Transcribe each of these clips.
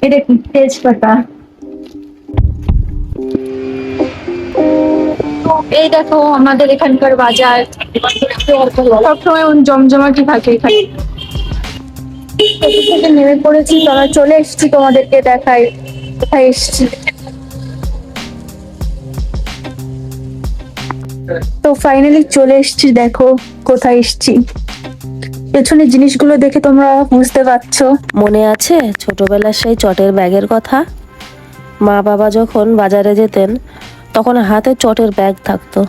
এটা কি তেজপাতা? এই দেখো আমাদের এখানকার বাজার সবসময় জমজমাটি থাকে এখানে। থেকে নেমে পড়েছি, তোমরা চলে এসেছি, তোমাদেরকে দেখাই কোথায় এসেছি। তো ফাইনালি চলে এসেছি, দেখো কোথায় এসেছি। পেছনের জিনিসগুলো দেখে তোমরা বুঝতে পারছো। মনে আছে ছোটবেলার সেই চটের ব্যাগের কথা? মা বাবা যখন বাজারে যেতেন তখন হাতে চটের ব্যাগ থাকতো,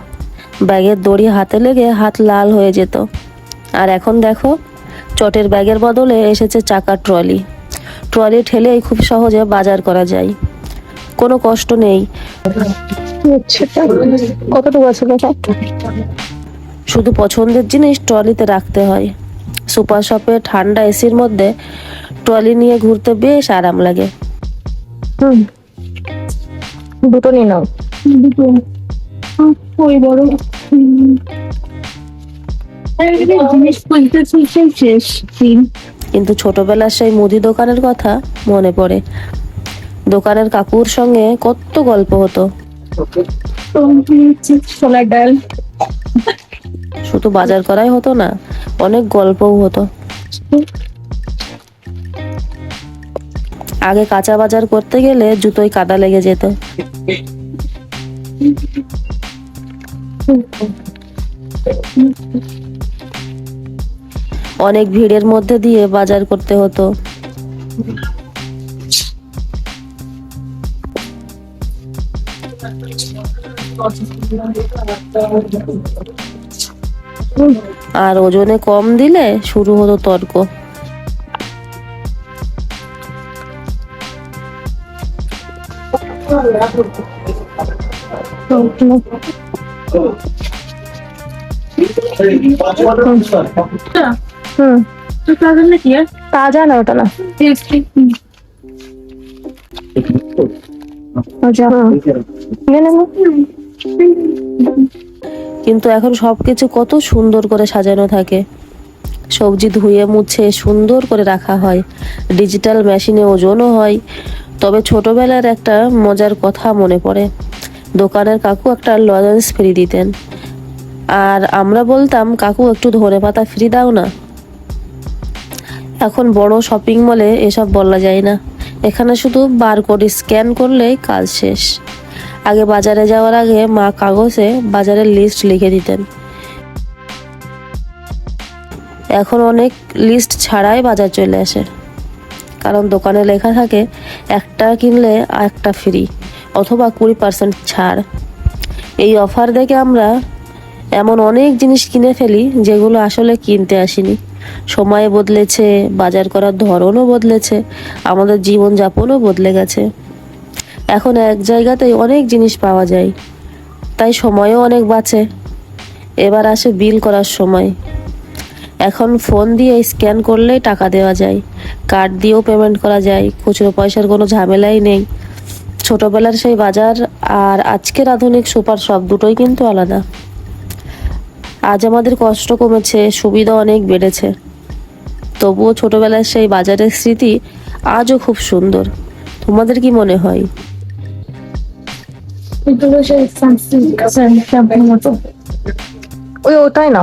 ব্যাগের দড়ি হাতে লেগে হাত লাল হয়ে যেত। আর এখন দেখো, চটের ব্যাগের বদলে এসেছে চাকার ট্রলি। ট্রলি ঠেলেই খুব সহজে বাজার করা যায়, কোনো কষ্ট নেই। কতটুকু আছে? শুধু পছন্দের জিনিস ট্রলিতে রাখতে হয়। সুপার শপে ঠান্ডা এসির মধ্যে ট্রলি নিয়ে ঘুরতে বেশ আরাম লাগে। দুটো নিয়ে নাও। দুটো ওই বড় জিনিস শেষ। কিন্তু ছোটবেলার সেই মুদি দোকানের কথা মনে পড়ে। দোকানের কাকুর সঙ্গে কত গল্প হতো। ছোলার ডাল। শুধু বাজার করাই হতো না, অনেক গল্পও হতো। আগে কাঁচা বাজার করতে গেলে জুতোয় কাদা লেগে যেত। অনেক ভিড়ের মধ্যে দিয়ে বাজার করতে হতো। আর ওজনে কম দিলে শুরু হতো তর্ক। তাজা না ওটা না। কিন্তু এখন সবকিছু কত সুন্দর করে সাজানো থাকে। সবজি ধুয়ে মুছে সুন্দর করে রাখা হয়, ডিজিটাল মেশিনে ওজনও হয়। তবে ছোটবেলার একটা মজার কথা মনে পড়ে। দোকানের কাকু একটা লজেন্স ফ্রি দিতেন, আর আমরা বলতাম, কাকু একটু ধনেপাতা ফ্রি দাও না। এখন বড় শপিং মলে এসব বলা যায় না, এখানে শুধু বারকোড স্ক্যান করলেই কাজ শেষ। আগে বাজারে যাওয়ার আগে মা কাগজে বাজারের লিস্ট লিখে দিতেন। এখন অনেক লিস্ট ছাড়াই বাজার চলে আসে, কারণ দোকানে লেখা থাকে একটা কিনলে একটা ফ্রি অথবা 20% ছাড়। এই অফার দেখে আমরা এমন অনেক জিনিস কিনে ফেলি যেগুলো আসলে কিনতে আসিনি। সময় বদলেছে, বাজার করার ধরনও বদলেছে, আমাদের জীবনযাপনও বদলে গেছে। এখন এক জায়গাতেই অনেক জিনিস পাওয়া যায়, তাই সময়ও অনেক বাঁচে। এবার আসে বিল করার সময়। এখন ফোন দিয়ে স্ক্যান করলেই টাকা দেওয়া যায়, কার্ড দিয়েও পেমেন্ট করা যায়, খুচরো পয়সার কোনো ঝামেলাই নেই। ছোটবেলার সেই বাজার আর আজকের আধুনিক সুপার শপ দুটোই কিন্তু আলাদা। আজ আমাদের কষ্ট কমেছে, সুবিধা অনেক বেড়েছে, তবুও ছোটবেলার সেই বাজারের স্মৃতি আজও খুব সুন্দর। তোমাদের কি মনে হয়? ওই ওটাই না।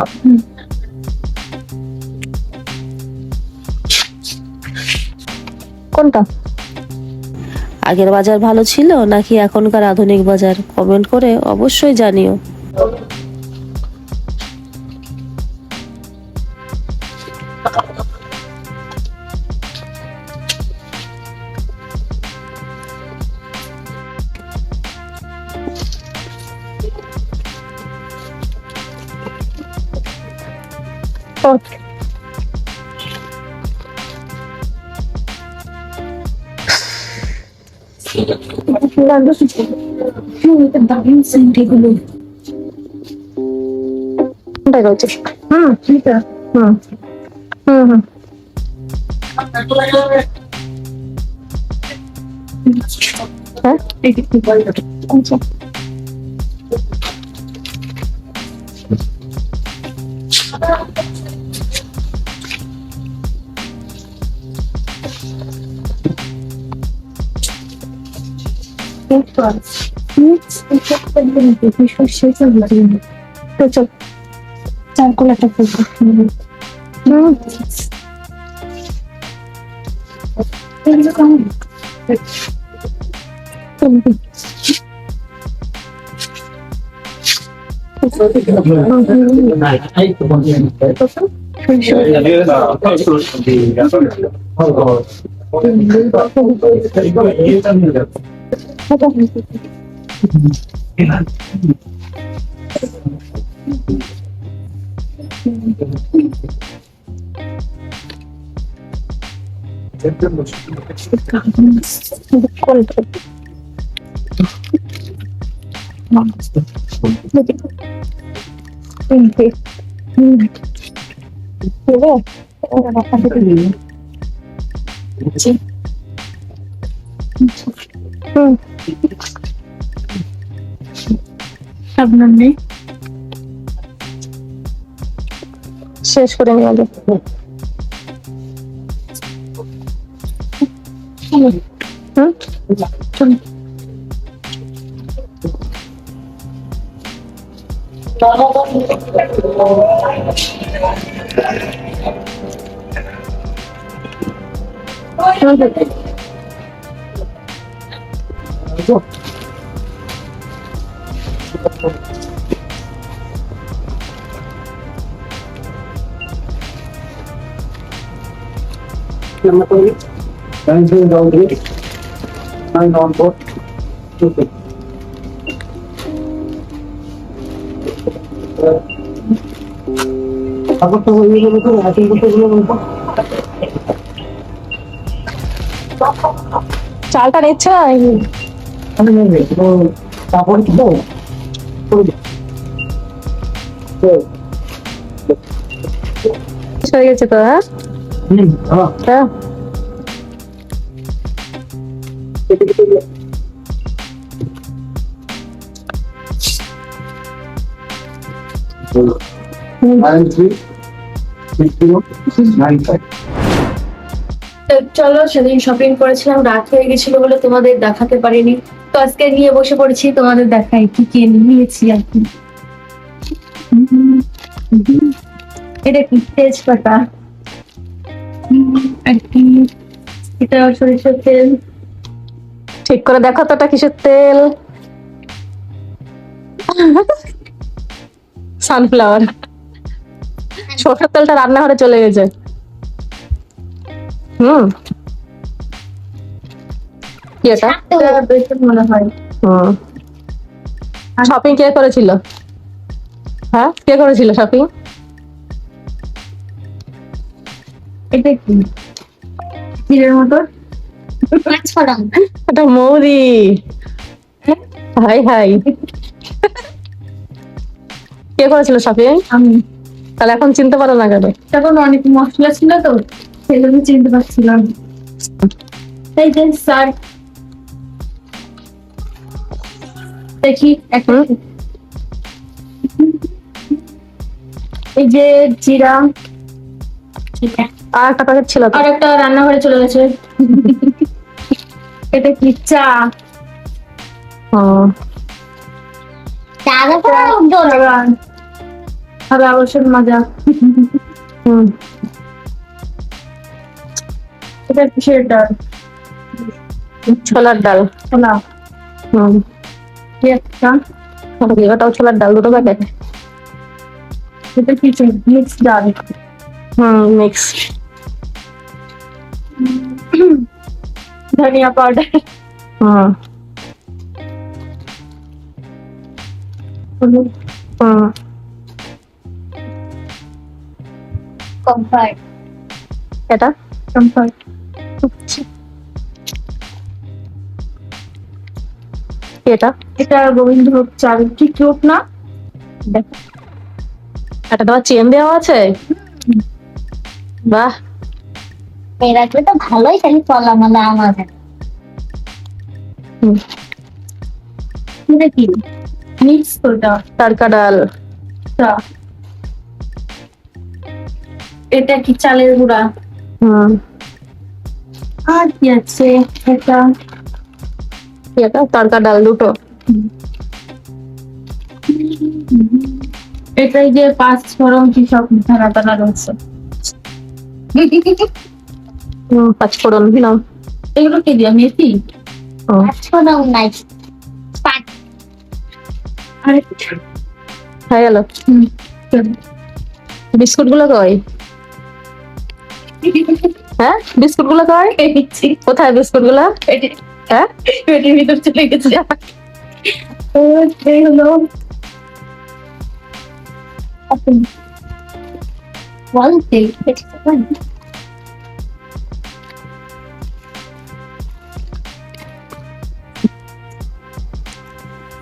কোনটা? আগের বাজার ভালো ছিল নাকি এখনকার আধুনিক বাজার? কমেন্ট করে অবশ্যই জানিও। দারুণ সেন্ট এগুলো। কোনটা হচ্ছে? ঠিক আছে। হুম হুম। হ্যাঁ, আচ্ছা। চারকোলাটা আপনার নেই, শেষ করে নিয়ে আগে। চালটা নিচ্ছে হয়ে গেছে তো? হ্যাঁ হ্যাঁ চলো, সেদিন শপিং করেছিলাম, রাত হয়ে গেছিল বলে তোমাদের দেখাতে পারিনি। তো আজকে নিয়ে বসে পড়েছি, তোমাদের দেখাই কি কি নিয়েছি আর কি। এটা কি তেজপাতা আর কি, এটা সরিষার তেল। ঠিক করে দেখো তো এটা কিসের তেল? সানফ্লাওয়ার। সরষের তেলটা রান্নাঘরে চলে গেছে। কি এটা? এটা বেসন মনে হয়। শপিং কে করেছিল? হ্যাঁ, কে করেছিল শপিং? এটা কি জিরের মতো? এটা মৌরি। হাই হাই, কে করেছিল শপিং? আমি। তাহলে এখন চিনতে পারো না কেন? তখন অনেক মশলা ছিল তো, সেজন্য চিনতে পারছিলাম। এই যে স্যার, দেখি একটা, এই যে জিরা, আর একটা প্যাকেট ছিল তো। আর একটা রান্নাঘরে চলে গেছে। এটা কি চা? আর অবশ্যই মজা। এটা কিসের ডাল? ছোলার ডাল। ছোলা। একটা ওটাও ছোলার ডাল, দুটো প্যাকেট। এটা কিছু মিক্স ডাল। মিক্স। ধনিয়া পাউডার। কমফার্ট। এটা কমফার্ট। এটা এটা গোবিন্দভোগ চাল। কি কিউট না? দেখো, এটা তোমার চেন দেওয়া আছে। বাহ, এই রাখলে তো ভালোই, খালি কলা মালা আমাদের। এটা কি মিক্স? ওটা তড়কা ডাল। এটা কি চালের গুঁড়া? হুম, আর কি আছে? এটা এটা তড়কা ডাল দুটো। এটাই যে পাঁচ ফোড়ন কি সব ধানা টানা রয়েছে। পাঁচফোড়ন দিলাম। এগুলো কি দিয়া মেথি? আজকে নাই পাট আরে হয়ে গেল। বিস্কুট গুলো কই? হ্যাঁ বিস্কুট গুলো কই? কোথায় বিস্কুট গুলো? হ্যাঁ পেটের ভিতর চলে গেছে। ও এই হলো বলতে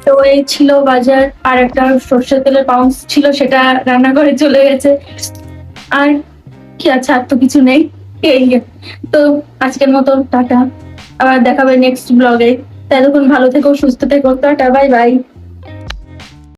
তো এই ছিল বাজার, আর একটা সর্ষের তেলের পাউন্স ছিল সেটা রান্নাঘরে চলে গেছে। আর কি আছে, আর তো কিছু নেই। এই তো আজকের মতো টাটা, আবার দেখাবে নেক্সট ব্লগে। ততক্ষণ ভালো থেকো, সুস্থ থেকো, টাটা, বাই বাই।